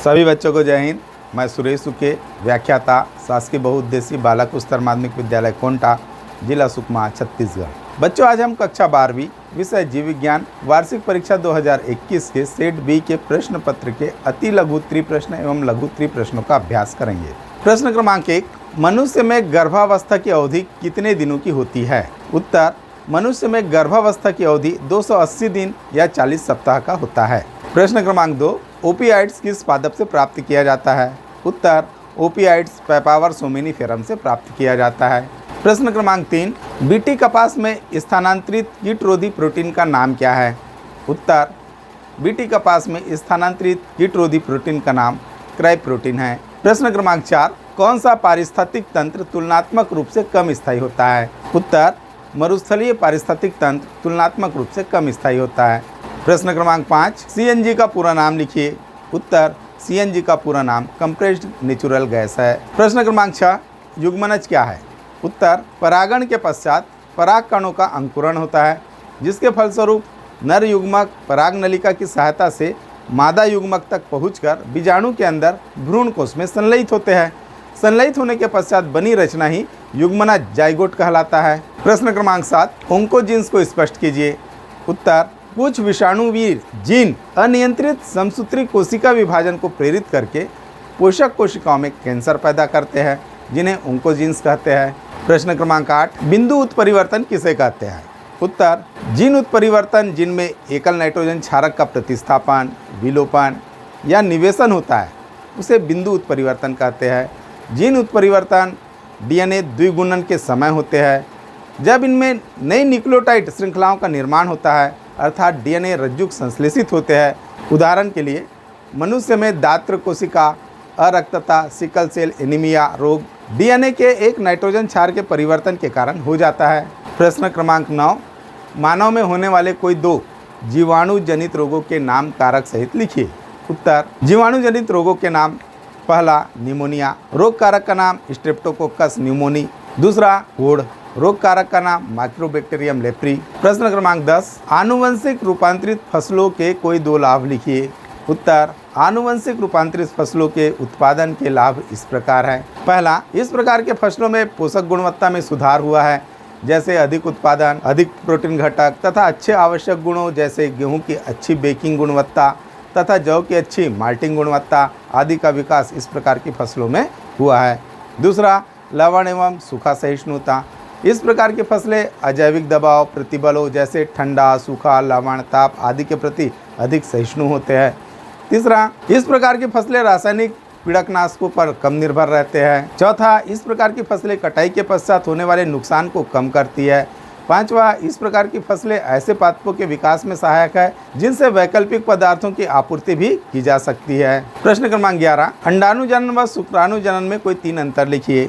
सभी बच्चों को जय हिंद। मैं सुरेश सुके, व्याख्याता, शासकीय बहुउद्देशीय बालक उच्चतर माध्यमिक विद्यालय कोंटा, जिला सुकमा, छत्तीसगढ़। बच्चों, आज हम कक्षा 12वीं विषय जीव विज्ञान वार्षिक परीक्षा 2021 के सेट बी के प्रश्न पत्र के अति लघु त्रिप्रश्न एवं लघु त्रिप्रश्नों का अभ्यास करेंगे। प्रश्न क्रमांक 1, मनुष्य में गर्भावस्था की अवधि कितने दिनों की होती है? उत्तर, मनुष्य में गर्भावस्था की अवधि 280 दिन या 40 सप्ताह का होता है। प्रश्न क्रमांक 2, ओपियाइड्स किस पादप से प्राप्त किया जाता है? उत्तर, ओपियाइड्स पैपावर सोमेनिफेरम से प्राप्त किया जाता है। प्रश्न क्रमांक 3, बीटी कपास में स्थानांतरित कीटरोधी प्रोटीन का नाम क्या है? उत्तर, बीटी कपास में स्थानांतरित कीटरोधी प्रोटीन का नाम क्राई प्रोटीन है। प्रश्न क्रमांक 4, कौन सा पारिस्थितिक तंत्र तुलनात्मक रूप से कम स्थायी होता है? उत्तर, मरुस्थलीय पारिस्थितिक तंत्र तुलनात्मक रूप से कम स्थायी होता है। प्रश्न क्रमांक 5, सीएनजी का पूरा नाम लिखिए। उत्तर, सीएनजी का पूरा नाम कंप्रेस्ड नेचुरल गैस है। प्रश्न क्रमांक 6, युग्मनज क्या है? उत्तर, परागण के पश्चात पराग कणों का अंकुरण होता है, जिसके फलस्वरूप नर युग्मक पराग नलिका की सहायता से मादा युग्मक तक पहुंचकर बीजाणु के अंदर भ्रूण कोश में संलयित होते हैं। संलयित होने के पश्चात बनी रचना ही युग्मनज जाइगोट कहलाता है। प्रश्न क्रमांक 7, ओंकोजीन्स को स्पष्ट कीजिए। उत्तर, कुछ विषाणुवीर जीन अनियंत्रित समसूत्री कोशिका विभाजन को प्रेरित करके पोषक कोशिकाओं में कैंसर पैदा करते हैं, जिन्हें ओंकोजीन्स कहते हैं। प्रश्न क्रमांक 8, बिंदु उत्परिवर्तन किसे कहते हैं? उत्तर, जीन उत्परिवर्तन जिनमें एकल नाइट्रोजन क्षारक का प्रतिस्थापन, विलोपन या निवेशन होता है, उसे बिंदु उत्परिवर्तन कहते हैं। जीन उत्परिवर्तन डीएनए द्विगुणन के समय होते हैं, जब इनमें नई न्यूक्लियोटाइड श्रृंखलाओं का निर्माण होता है, अर्थात डीएनए रज्जुक संश्लेषित होते हैं। उदाहरण के लिए मनुष्य में दात्र कोशिका अरक्तता, सिकल सेल एनीमिया रोग डीएनए के एक नाइट्रोजन क्षार के परिवर्तन के कारण हो जाता है। प्रश्न क्रमांक 9, मानव में होने वाले कोई 2 जीवाणु जनित रोगों के नाम कारक सहित लिखिए। उत्तर, जीवाणु जनित रोगों के नाम, पहला निमोनिया, रोग कारक का नाम स्ट्रेप्टोकोकस न्यूमोनी, दूसरा कोढ़, रोग कारक का नाम माइक्रोबैक्टीरियम लेप्री। प्रश्न क्रमांक 10, आनुवंशिक रूपांतरित फसलों के कोई 2 लाभ लिखिए। उत्तर, आनुवंशिक रूपांतरित फसलों के उत्पादन के लाभ इस प्रकार हैं। पहला, इस प्रकार के फसलों में पोषक गुणवत्ता में सुधार हुआ है, जैसे अधिक उत्पादन, अधिक प्रोटीन घटक तथा अच्छे आवश्यक गुणों जैसे गेहूं की अच्छी बेकिंग गुणवत्ता तथा जौ की अच्छी माल्टिंग गुणवत्ता आदि का विकास इस प्रकार की फसलों में हुआ है। दूसरा, लवण एवं सूखा सहिष्णुता, इस प्रकार की फसलें अजैविक दबाव प्रतिबलों जैसे ठंडा, सूखा, लवण, ताप आदि के प्रति अधिक सहिष्णु होते हैं। तीसरा, इस प्रकार की फसलें रासायनिक पीड़कनाशकों पर कम निर्भर रहते हैं। चौथा, इस प्रकार की फसलें कटाई के पश्चात होने वाले नुकसान को कम करती है। पांचवा, इस प्रकार की फसलें ऐसे पादपों के विकास में सहायक है जिनसे वैकल्पिक पदार्थों की आपूर्ति भी की जा सकती है। प्रश्न क्रमांक 11, अंडाणु जनन व शुक्राणु जनन में कोई 3 अंतर लिखिए।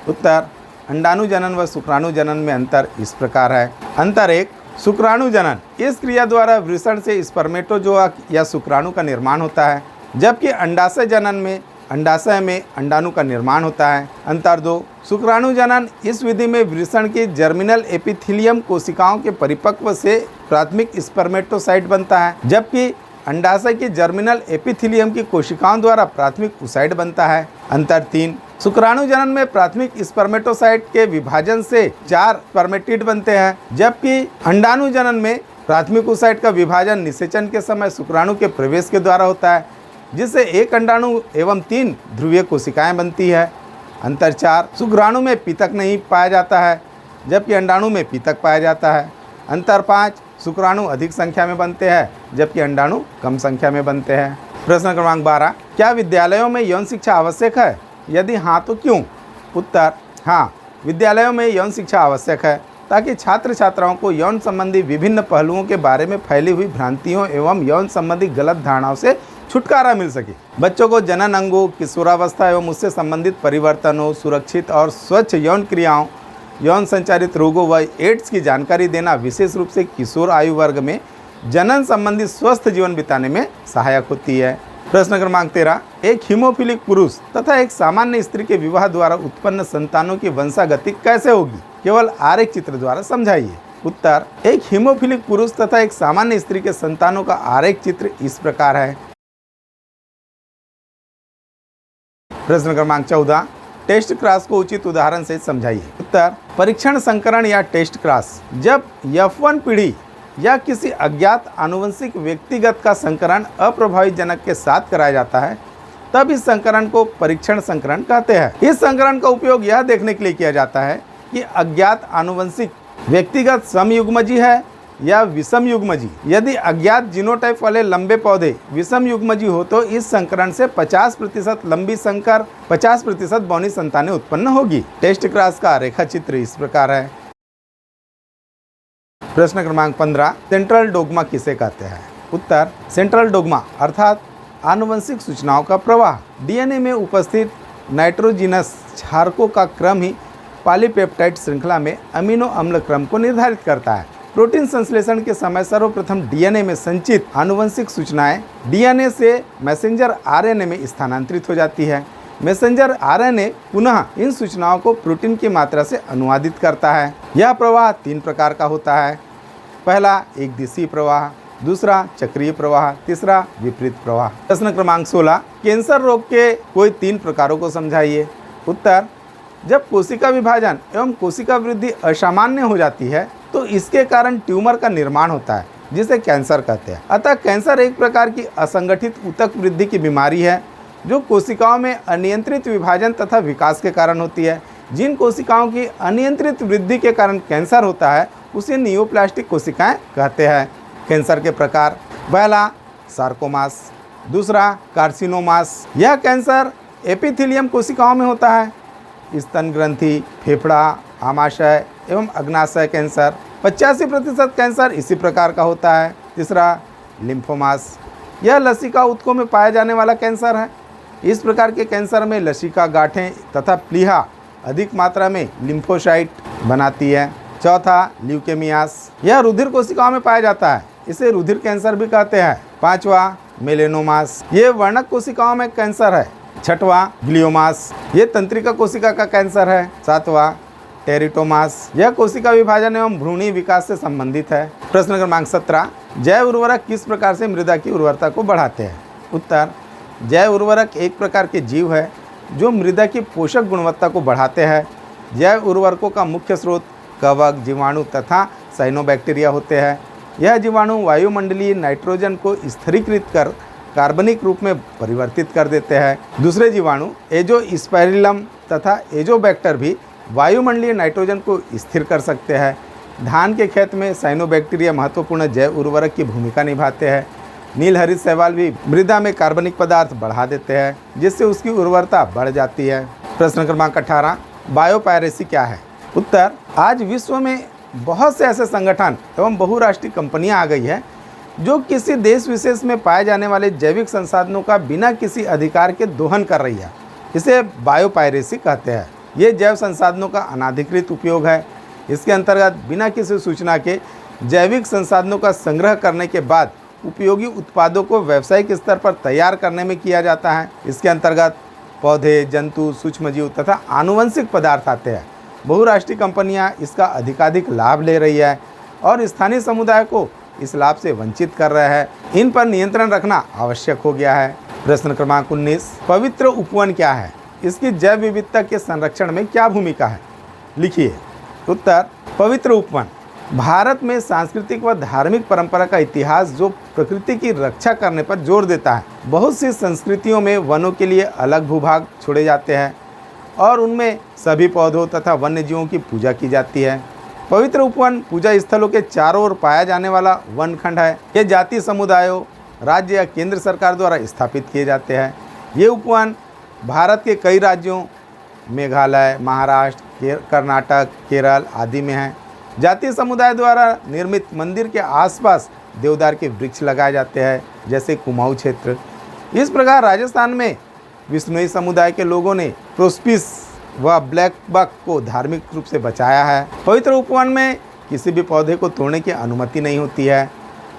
उत्तर, अंडाणु जनन व शुक्राणु जनन में अंतर इस प्रकार है। अंतर 1, शुक्राणु जनन, इस क्रिया द्वारा वृषण से स्पर्मेटोजोआ या शुक्राणु का निर्माण होता है, जबकि अंडाशय जनन में अंडाशय में अंडाणु का निर्माण होता है। अंतर 2, शुक्राणु जनन, इस विधि में वृषण की जर्मिनल एपिथेलियम कोशिकाओं के परिपक्व से प्राथमिक स्पर्मेटोसाइट बनता है, जबकि अंडाशय की जर्मिनल एपिथेलियम की कोशिकाओं द्वारा प्राथमिक ओसाइट बनता है। अंतर 3, शुक्राणु जनन में प्राथमिक स्पर्मेटोसाइट के विभाजन से 4 स्पर्मेटिड बनते हैं, जबकि अंडाणु जनन में प्राथमिक ओसाइट का विभाजन निषेचन के समय शुक्राणु के प्रवेश के द्वारा होता है, जिससे 1 अंडाणु एवं 3 ध्रुवीय कोशिकाएं बनती है। अंतर 4, शुक्राणु में पीतक नहीं पाया जाता है, जबकि अंडाणु में पीतक पाया जाता है। अंतर 5, शुक्राणु अधिक संख्या में बनते हैं, जबकि अंडाणु कम संख्या में बनते हैं। प्रश्न क्रमांक 12, क्या विद्यालयों में यौन शिक्षा आवश्यक है? यदि हाँ तो क्यों? उत्तर, हाँ, विद्यालयों में यौन शिक्षा आवश्यक है ताकि छात्र छात्राओं को यौन संबंधी विभिन्न पहलुओं के बारे में फैली हुई भ्रांतियों एवं यौन संबंधी गलत धारणाओं से छुटकारा मिल सके। बच्चों को जनन अंगों, किशोरावस्था एवं उससे संबंधित परिवर्तनों, सुरक्षित और स्वच्छ यौन क्रियाओं, यौन संचारित रोगों व एड्स की जानकारी देना विशेष रूप से किशोर आयु वर्ग में जनन संबंधी स्वस्थ जीवन बिताने में सहायक होती है। प्रश्न क्रमांक 13, एक हीमोफिलिक पुरुष तथा एक सामान्य स्त्री के विवाह द्वारा उत्पन्न संतानों की वंशागति कैसे होगी? केवल आरेख चित्र द्वारा समझाइए। उत्तर, एक हीमोफिलिक पुरुष तथा एक सामान्य स्त्री के संतानों का आरेख चित्र इस प्रकार है। प्रश्न क्रमांक 14, टेस्ट क्रॉस को उचित उदाहरण से समझाइए। उत्तर, परीक्षण संकरण या टेस्ट क्रॉस जब F1 पीढ़ी या किसी अज्ञात आनुवंशिक व्यक्तिगत का संकरण अप्रभावित जनक के साथ कराया जाता है तब इस संकरण को परीक्षण संकरण कहते हैं। इस संकरण का उपयोग यह देखने के लिए किया जाता है कि अज्ञात आनुवंशिक व्यक्तिगत समयुग्मजी है या विषम युग्मजी। यदि अज्ञात जीनोटाइप वाले लंबे पौधे विषम युग्मजी हो तो इस संकरण से 50% लंबी संकर 50% बौनी संतानें उत्पन्न होगी। टेस्ट क्रॉस का रेखा चित्र इस प्रकार है। प्रश्न क्रमांक 15, सेंट्रल डोग्मा किसे कहते हैं? उत्तर, सेंट्रल डोग्मा अर्थात आनुवंशिक सूचनाओं का प्रवाह। डीएनए में उपस्थित नाइट्रोजिनस क्षारकों का क्रम ही पॉलीपेप्टाइड श्रृंखला में अमीनो अम्ल क्रम को निर्धारित करता है। प्रोटीन संश्लेषण के समय सर्वप्रथम डीएनए में संचित आनुवंशिक सूचनाएं डीएनए से मैसेंजर आरएनए में स्थानांतरित हो जाती है। मैसेंजर आरएनए पुनः इन सूचनाओं को प्रोटीन की मात्रा से अनुवादित करता है। यह प्रवाह 3 प्रकार का होता है। पहला एक दिशीय प्रवाह, दूसरा चक्रीय प्रवाह, तीसरा विपरीत प्रवाह। प्रश्न क्रमांक 16, कैंसर रोग के कोई 3 प्रकारों को समझाइए। उत्तर, जब कोशिका विभाजन एवं कोशिका वृद्धि असामान्य हो जाती है तो इसके कारण ट्यूमर का निर्माण होता है जिसे कैंसर कहते हैं। अतः कैंसर एक प्रकार की असंगठित ऊतक वृद्धि की बीमारी है जो कोशिकाओं में अनियंत्रित विभाजन तथा विकास के कारण होती है। जिन कोशिकाओं की अनियंत्रित वृद्धि के कारण कैंसर होता है उसे नियोप्लास्टिक कोशिकाएं कहते हैं। कैंसर के प्रकार, पहला सार्कोमास, दूसरा कार्सिनोमास। यह कैंसर एपिथेलियम कोशिकाओं में होता है। स्तन ग्रंथि, फेफड़ा, आमाशय एवं अग्नाशय कैंसर। 85% कैंसर इसी प्रकार का होता है। तीसरा लिम्फोमास, यह लसिका ऊतकों में पाया जाने वाला कैंसर है। इस प्रकार के कैंसर में लसिका गांठें तथा प्लीहा अधिक मात्रा में लिम्फोसाइट बनाती है। चौथा ल्यूकेमियास, यह रुधिर कोशिकाओं में पाया जाता है, इसे रुधिर कैंसर भी कहते हैं। पांचवा मेलेनोमास, ये वर्णक कोशिकाओं में कैंसर है। छठवां ग्लियोमास, ये तंत्रिका कोशिका का कैंसर है। सातवां टेरिटोमास, यह कोशिका विभाजन एवं भ्रूणी विकास से संबंधित है। प्रश्न क्रमांक 17, जैव उर्वरक किस प्रकार से मृदा की उर्वरता को बढ़ाते हैं? उत्तर, जैव उर्वरक एक प्रकार के जीव है जो मृदा की पोषक गुणवत्ता को बढ़ाते हैं। जैव उर्वरकों का मुख्य स्रोत कवक, जीवाणु तथा साइनोबैक्टीरिया होते हैं। यह जीवाणु वायुमंडलीय नाइट्रोजन को स्थिरीकृत कर कार्बनिक रूप में परिवर्तित कर देते हैं। दूसरे जीवाणु एजोस्पेरिलम तथा एजोबैक्टर भी वायुमंडलीय नाइट्रोजन को स्थिर कर सकते हैं। धान के खेत में साइनोबैक्टीरिया महत्वपूर्ण जैव उर्वरक की भूमिका निभाते हैं। नीलहरित शैवाल भी मृदा में कार्बनिक पदार्थ बढ़ा देते हैं जिससे उसकी उर्वरता बढ़ जाती है। प्रश्न क्रमांक 18, बायोपायरेसी क्या है? उत्तर, आज विश्व में बहुत से ऐसे संगठन एवं बहुराष्ट्रीय कंपनियां आ गई है जो किसी देश विशेष में पाए जाने वाले जैविक संसाधनों का बिना किसी अधिकार के दोहन कर रही है। इसे बायोपायरेसी कहते हैं। ये जैव संसाधनों का अनाधिकृत उपयोग है। इसके अंतर्गत बिना किसी सूचना के जैविक संसाधनों का संग्रह करने के बाद उपयोगी उत्पादों को व्यावसायिक स्तर पर तैयार करने में किया जाता है। इसके अंतर्गत पौधे, जंतु, सूक्ष्मजीव तथा आनुवंशिक पदार्थ आते हैं। बहुराष्ट्रीय कंपनियां इसका अधिकाधिक लाभ ले रही है और स्थानीय समुदाय को इस लाभ से वंचित कर रहे हैं। इन पर नियंत्रण रखना आवश्यक हो गया है। प्रश्न क्रमांक 19, पवित्र उपवन क्या है? इसकी जैव विविधता के संरक्षण में क्या भूमिका है? लिखिए। उत्तर, पवित्र उपवन भारत में सांस्कृतिक व धार्मिक परंपरा का इतिहास जो प्रकृति की रक्षा करने पर जोर देता है। बहुत सी संस्कृतियों में वनों के लिए अलग भूभाग छोड़े जाते हैं और उनमें सभी पौधों तथा वन्य जीवों की पूजा की जाती है। पवित्र उपवन पूजा स्थलों के चारों ओर पाया जाने वाला वन खंड है। ये जातीय समुदायों, राज्य या केंद्र सरकार द्वारा स्थापित किए जाते हैं। ये उपवन भारत के कई राज्यों मेघालय, महाराष्ट्र, कर्नाटक, केरल आदि में हैं। जातीय समुदाय द्वारा निर्मित मंदिर के आसपास देवदार के वृक्ष लगाए जाते हैं जैसे कुमाऊं क्षेत्र। इस प्रकार राजस्थान में विष्णुई समुदाय के लोगों ने प्रोस्पिस व ब्लैक बक को धार्मिक रूप से बचाया है। पवित्र उपवन में किसी भी पौधे को तोड़ने की अनुमति नहीं होती है,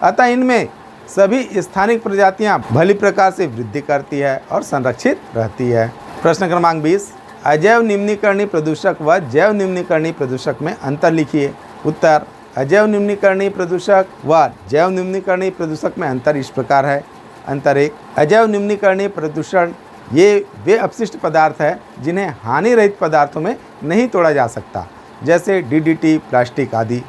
अतः इनमें सभी स्थानिक प्रजातियां भली प्रकार से वृद्धि करती है और संरक्षित रहती है। प्रश्न क्रमांक 20, अजैव निम्नीकरणीय प्रदूषक व जैव निम्नीकरणीय प्रदूषक में अंतर लिखिए। उत्तर, अजैव निम्नीकरणीय प्रदूषक व जैव निम्नीकरणीय प्रदूषक में अंतर इस प्रकार है। अंतर 1, अजैव निम्नीकरणीय प्रदूषण ये वे अपशिष्ट पदार्थ है जिन्हें हानि रहित पदार्थों में नहीं तोड़ा जा सकता, जैसे डीडीटी, प्लास्टिक आदि।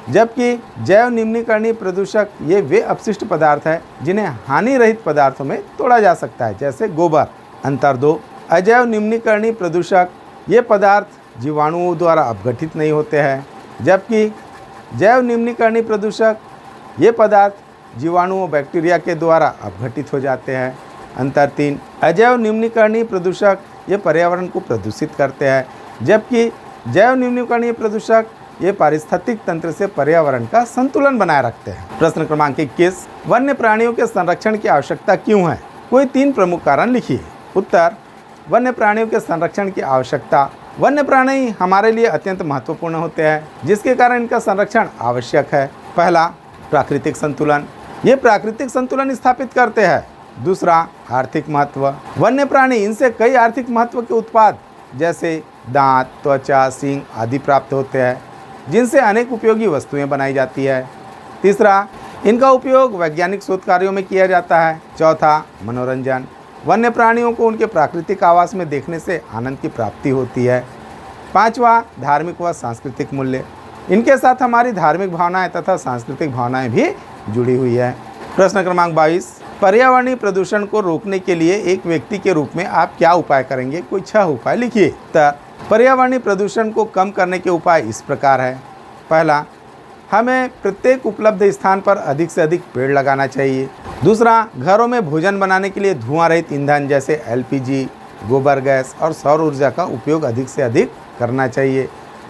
जबकि जैव निम्नीकरणीय प्रदूषक ये वे अपशिष्ट पदार्थ है जिन्हें हानि रहित पदार्थों में तोड़ा जा सकता है, जैसे गोबर। अंतर 2, अजैव निम्नीकरणीय प्रदूषक ये पदार्थ जीवाणुओं द्वारा अपघटित नहीं होते हैं, जबकि जैव निम्नीकरणीय प्रदूषक ये पदार्थ जीवाणुओं, बैक्टीरिया के द्वारा अपघटित हो जाते हैं। अंतर 3, अजैव निम्नीकरणीय प्रदूषक ये पर्यावरण को प्रदूषित करते हैं, जबकि जैव निम्नीकरणीय प्रदूषक ये पारिस्थितिक तंत्र से पर्यावरण का संतुलन बनाए रखते हैं। प्रश्न क्रमांक 21, वन्य प्राणियों के संरक्षण की आवश्यकता क्यों है? कोई 3 प्रमुख कारण लिखिए। उत्तर, वन्य प्राणियों के संरक्षण की आवश्यकता। वन्य प्राणी हमारे लिए अत्यंत महत्वपूर्ण होते हैं, जिसके कारण इनका संरक्षण आवश्यक है। पहला, प्राकृतिक संतुलन, ये प्राकृतिक संतुलन स्थापित करते हैं। दूसरा, आर्थिक महत्व, वन्य प्राणी इनसे कई आर्थिक महत्व के उत्पाद जैसे दांत, त्वचा, सींग आदि प्राप्त होते हैं, जिनसे अनेक उपयोगी वस्तुएं बनाई जाती है। तीसरा, इनका उपयोग वैज्ञानिक शोध कार्यों में किया जाता है। चौथा, मनोरंजन, वन्य प्राणियों को उनके प्राकृतिक आवास में देखने से आनंद की प्राप्ति होती है। पांचवा, धार्मिक व सांस्कृतिक मूल्य, इनके साथ हमारी धार्मिक भावनाएं तथा सांस्कृतिक भावनाएं भी जुड़ी हुई है। प्रश्न क्रमांक 22, पर्यावरणीय प्रदूषण को रोकने के लिए एक व्यक्ति के रूप में आप क्या उपाय करेंगे? कोई 6 उपाय लिखिए। पर्यावरणीय प्रदूषण को कम करने के उपाय इस प्रकार है। पहला, हमें प्रत्येक उपलब्ध स्थान पर अधिक से अधिक पेड़ लगाना चाहिए। दूसरा, घरों में भोजन बनाने के लिए धुआं रहित ईंधन जैसे एलपीजी, गोबर गैस और सौर ऊर्जा का उपयोग अधिक से अधिक करना चाहिए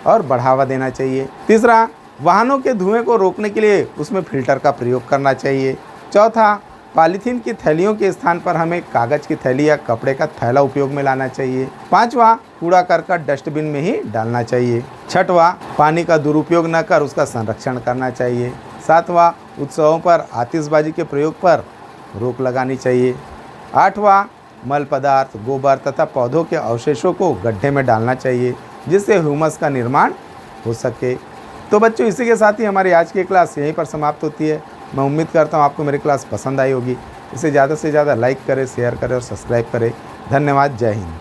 और बढ़ावा देना चाहिए। तीसरा, वाहनों के धुएं को रोकने के लिए उसमें फिल्टर का प्रयोग करना चाहिए। चौथा, पॉलीथीन की थैलियों के स्थान पर हमें कागज की थैली या कपड़े का थैला उपयोग में लाना चाहिए। पांचवा, कूड़ा करकट डस्टबिन में ही डालना चाहिए। छठवां, पानी का दुरुपयोग न कर उसका संरक्षण करना चाहिए। सातवां, उत्सवों पर आतिशबाजी के प्रयोग पर रोक लगानी चाहिए। आठवां, मल पदार्थ, गोबर तथा पौधों के अवशेषों को गड्ढे में डालना चाहिए, जिससे ह्यूमस का निर्माण हो सके। तो बच्चों, इसी के साथ ही हमारी आज की क्लास यहीं पर समाप्त होती है। मैं उम्मीद करता हूँ आपको मेरी क्लास पसंद आई होगी। इसे ज़्यादा से ज़्यादा लाइक करें, शेयर करें और सब्सक्राइब करें। धन्यवाद। जय हिंद।